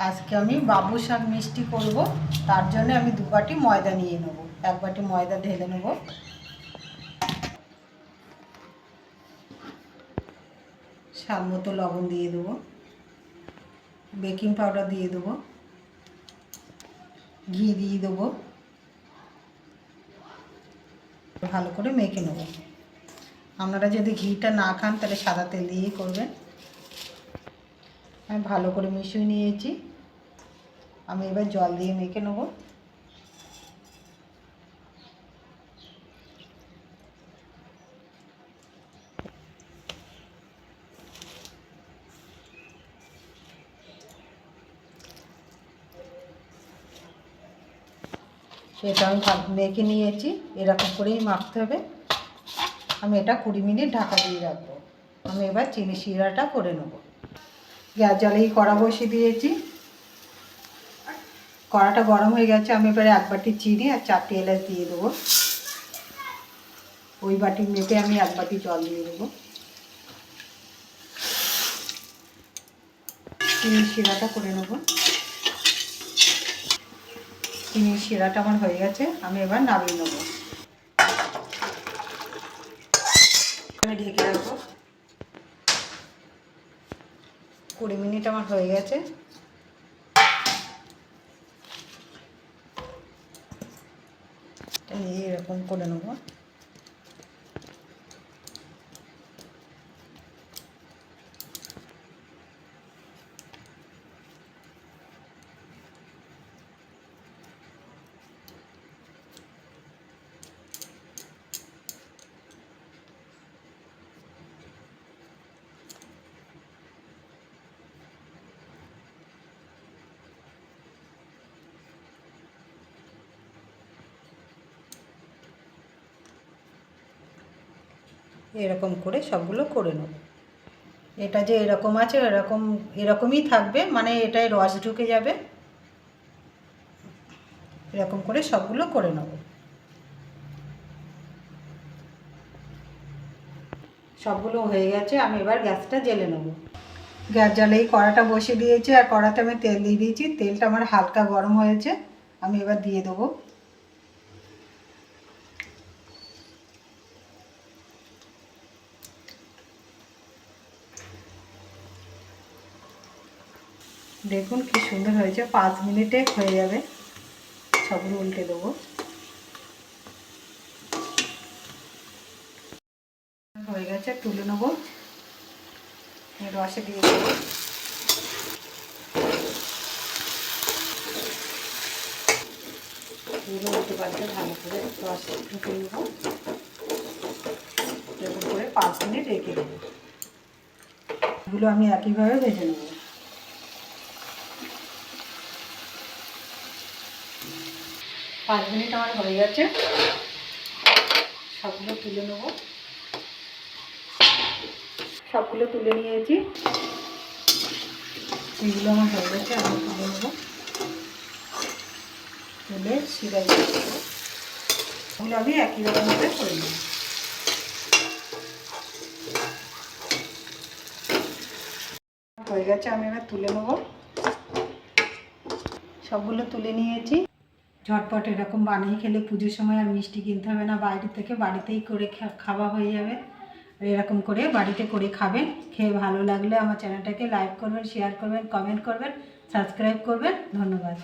আজকে আমি বাবু শাক মিষ্টি করব, তার জন্য আমি 2 বাটি ময়দা নিয়ে নেব। 1 বাটি ময়দা ঢেলে নেব। স্বাদ মতো লবণ দিয়ে দেবো, বেকিং পাউডার দিয়ে দেবো, ঘি দিয়ে দেবো, ভালো করে মেখে নেব। আপনারা যদি ঘিটা না খান তাহলে সাদা তেল দিয়েই করবেন। আমি ভালো করে মিশিয়ে নিয়েছি। আমি এবার জল দিয়ে মেখে নেব। এটা আমি মেখে নিয়েছি, এরকম করেই মাখতে হবে। আমি এটা 20 মিনিট ঢাকা দিয়ে রাখবো। আমি এবার চিনি শিরাটা করে নেব। গ্যাস জ্বালিয়ে কড়া বসিয়ে দিয়েছি। কড়াটা গরম হয়ে গেছে। আমি এবারে 1 বাটি চিনি আর 4টি এলাচ দিয়ে দেবো। ওই বাটি মেপে আমি 1 বাটি জল দিয়ে দেবো। চিনির শিরাটা করে নেব। চিনির শিরাটা আমার হয়ে গেছে, আমি এবার নামিয়ে নেব। আমি ঢেকে রাখবো। 20 মিনিট আমার হয়ে গেছে। এরকম করে নেব। এরকম করে সবগুলো করে নেব। এটা যে এরকম আছে এরকমই থাকবে, মানে এটায় রস ঢুকে যাবে। এরকম করে সবগুলো করে নেব। সবগুলো হয়ে গেছে। আমি এবার গ্যাসটা জ্বেলে নেব। গ্যাস জ্বালিয়ে কড়াটা বসিয়ে দিয়েছি, আর কড়াতে আমি তেল দিয়ে দিয়েছি। তেলটা আমার হালকা গরম হয়েছে। আমি এবার দিয়ে দেবো। দেখুন কি সুন্দর হয়েছে। 5 মিনিটে হয়ে যাবে। সবগুলো উল্টে দেবো। হয়ে গেছে, তুলে নেবো। রসে দিয়ে দেবো। উল্টে পাল্টে ভালো করে রস ঢুকে নেবো। এরকম করে 5 মিনিট রেখে দেবো। এগুলো আমি একইভাবে ভেজে নেব। পাঁচ মিনিট আমার হয়ে গেছে। সবগুলো তুলে নেব। সবগুলো তুলে নিয়েছি। এগুলো আমার হয়ে গেছে, আমি তুলে নেব। তুলে শিরায় দিয়ে দেবো। ওগুলো আমি একই রকমভাবে করে নেব। হয়ে গেছে, আমি এবার তুলে নেব। সবগুলো তুলে নিয়েছি। ঝটপট এরকম বানিয়ে খেলে পুজোর সময় আর মিষ্টি কিনতে হবে না বাইরে থেকে, বাড়িতেই করে খাওয়া হয়ে যাবে। এরকম করে বাড়িতে করে খাবেন। খেয়ে ভালো লাগলে আমার চ্যানেলটাকে লাইক করবেন, শেয়ার করবেন, কমেন্ট করবেন, সাবস্ক্রাইব করবেন। ধন্যবাদ।